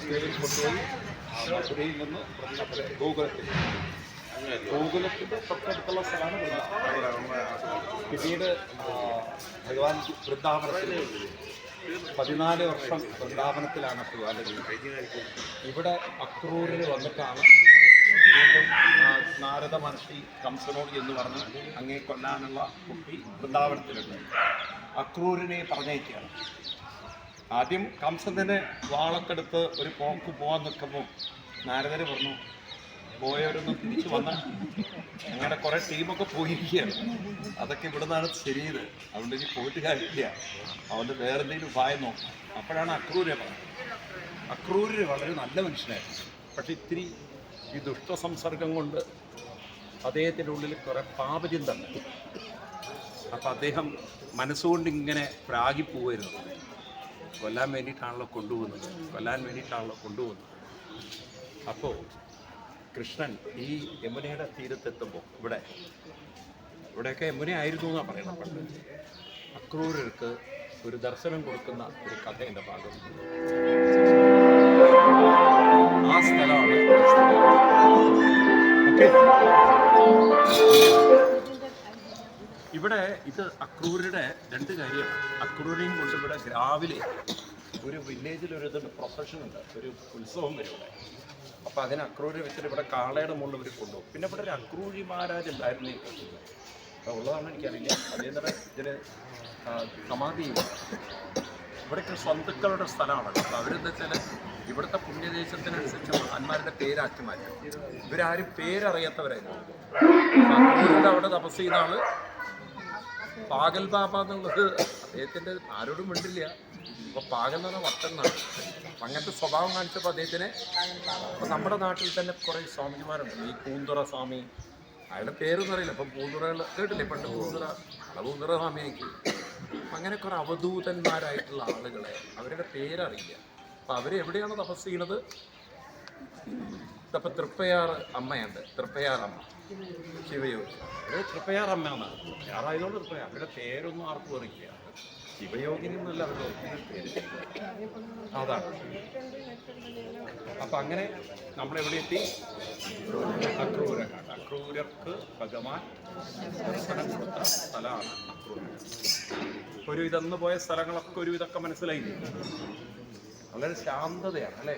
വാസുദേവൻ കൊണ്ടുപോയി മധുരയിൽ നിന്ന് ഗോകുലത്തിൻ്റെ തൊട്ടടുത്തുള്ള സ്ഥലമാണ് പിന്നീട് ഭഗവാൻ വൃന്ദാവനത്തിൽ 14 വർഷം വൃന്ദാവനത്തിലാണ് ഭഗവാന്റെ ഇവിടെ അക്രൂരിൽ വന്നിട്ടാണ് വീണ്ടും നാരദ മഹർഷി കംസനോട് എന്ന് പറഞ്ഞ് അങ്ങേ കൊല്ലാനുള്ള കുട്ടി വൃന്ദാവനത്തിലുണ്ട്. അക്രൂരിനെ പറഞ്ഞയക്കുകയാണ്. ആദ്യം കംസനെ വാളക്കെടുത്ത് ഒരു പോക്ക് പോകാൻ നിൽക്കുമ്പോൾ നാരദര് പറഞ്ഞു, പോയവരൊന്നും തിരിച്ചു വന്ന അങ്ങനെ കുറേ ടീമൊക്കെ പോയിരിക്കുകയാണ്, അതൊക്കെ ഇവിടെ നിന്നാണ് ശരിയത്, അതുകൊണ്ട് ഇനി പോയിട്ട് കാര്യമില്ല, അതുകൊണ്ട് വേറെ എന്തെങ്കിലും ഉപായം നോക്കാം. അപ്പോഴാണ് അക്രൂരെ പറഞ്ഞത്. അക്രൂര് വളരെ നല്ല മനുഷ്യനായിരുന്നു. പക്ഷെ ഇത്തിരി ഈ ദുഷ്ടസംസർഗം കൊണ്ട് അദ്ദേഹത്തിൻ്റെ ഉള്ളിൽ കുറേ പാപചിന്ത ഉണ്ട്. അപ്പം അദ്ദേഹം മനസ്സുകൊണ്ട് ഇങ്ങനെ പ്രാഗിപ്പോവായിരുന്നു. കൊല്ലാൻ വേണ്ടിയിട്ടാണല്ലോ കൊണ്ടുപോകുന്നത്. അപ്പോൾ കൃഷ്ണൻ ഈ യമുനയുടെ തീരത്തെത്തുമ്പോൾ ഇവിടെയൊക്കെ യമുന ആയിരുന്നു എന്നാണ് പറയുന്നത്. പണ്ട് അക്രൂരർക്ക് ഒരു ദർശനം കൊടുക്കുന്ന ഒരു കഥയുടെ ഭാഗം. ആ സ്ഥലമാണ് ഇവിടെ. ഇത് അക്രൂരുടെ രണ്ട് കാര്യമാണ്. അക്രൂരെയും കൊണ്ട് ഇവിടെ രാവിലെ ഒരു വില്ലേജിൽ ഒരു പ്രൊസഷൻ ഉണ്ട്, ഒരു ഉത്സവം വരും ഇവിടെ. അപ്പോൾ അതിന് അക്രൂര് വെച്ചിട്ട് ഇവിടെ കാളയുടെ മുകളിൽ ഇവർ കൊണ്ടുപോകും. പിന്നെ ഇവിടെ ഒരു അക്രൂരി മഹാരാജ് ഉണ്ടായിരുന്നു അപ്പോൾ ഉള്ളതാണ് എനിക്കറിയില്ല. അതേപോലെ ഇതിന് സമാധിയും ഇവിടേക്ക് സ്വന്തക്കളുടെ സ്ഥലമാണ്. അപ്പോൾ അവരെന്താ വെച്ചാൽ ഇവിടുത്തെ പുണ്യദേശത്തിനനുസരിച്ച് മഹാന്മാരുടെ പേരാക്കി മാറ്റും. ഇവരാരും പേരറിയാത്തവരായിരുന്നു. അക്രൂരിൻ്റെ അവിടെ തപസ് ചെയ്ത ആള് പാഗൽ ബാബ എന്നുള്ളത് അദ്ദേഹത്തിൻ്റെ ആരോടും മിണ്ടില്ല. അപ്പോൾ പാഗൽ എന്ന് പറഞ്ഞാൽ വട്ടെന്നാണ്. അങ്ങനത്തെ സ്വഭാവം കാണിച്ചപ്പോൾ അദ്ദേഹത്തിന് അപ്പോൾ നമ്മുടെ നാട്ടിൽ തന്നെ കുറേ സ്വാമിമാരുണ്ട്. ഈ പൂന്തുറ സ്വാമി, അയാളുടെ പേരൊന്നും അറിയില്ല. അപ്പം പൂന്തുറകൾ കേട്ടില്ലേ പണ്ട് പൂന്തുറ സ്വാമിയാക്കി. അങ്ങനെ കുറേ അവധൂതന്മാരായിട്ടുള്ള ആളുകളെ അവരുടെ പേരറിയില്ല. അപ്പം അവരെവിടെയാണ് തപസ് ചെയ്യണത്? ഇപ്പം തൃപ്പയാർ അമ്മയുണ്ട്, തൃപ്പയാർ അമ്മ ശിവയോഗി. അത് തൃപ്പയാർ അമ്മ എന്നാണ്. തൃപ്പയാറായതുകൊണ്ട് തൃപ്പയാർ. അവരുടെ പേരൊന്നും ആർക്കും അറിയില്ല. ശിവയോഗിനി എന്നല്ല അവരുടെ പേര്. അതാണ്. അപ്പം അങ്ങനെ നമ്മളെവിടെ എത്തി? അക്രൂര. അക്രൂരർക്ക് ഭഗവാൻ ദർശനം കൊടുത്ത സ്ഥലമാണ് അക്രൂര. ഒരു ഇതന്ന് പോയ സ്ഥലങ്ങളൊക്കെ ഒരു ഇതൊക്കെ മനസ്സിലായില്ലേ? വളരെ ശാന്തതയാണ് അല്ലേ?